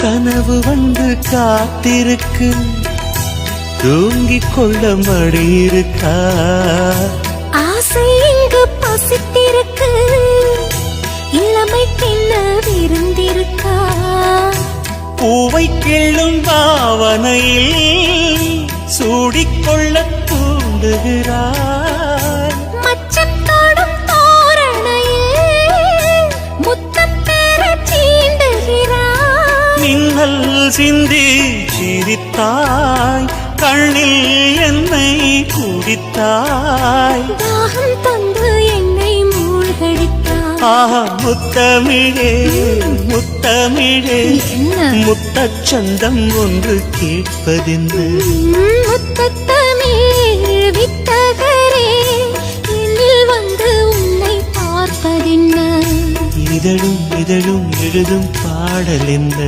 கனவு வந்து காத்திருக்கு, தூங்கிக் கொள்ள மடி இருக்கா? ஆசை இங்கு பசித்திருக்கு, இளமைக்கென்ன விருந்திருக்கா? பூவை கிள்ளும் பாவனையில் சூடிக்கொள்ள தூண்டுகிறார். மச்சம் தோடும் தோரணையில் முத்தம் பெற சீண்டுகிறார். மின்னல் சிந்தி சிரித்தாய், கண்ணில் என்னை குடித்தாய். தாகம் தந்து என்னை மூழ்கடித்தாய். ஆஹா முத்தமிழே முத்தமிழே, முத்தச் சந்தம் ஒன்று கேட்பதென்ன? முத்தத்தமிழ் வித்தகரே, என்னில் வந்து உன்னை பார்ப்பதென்ன? இதழும் இதழும் எழுதும் பாடல் என்ன?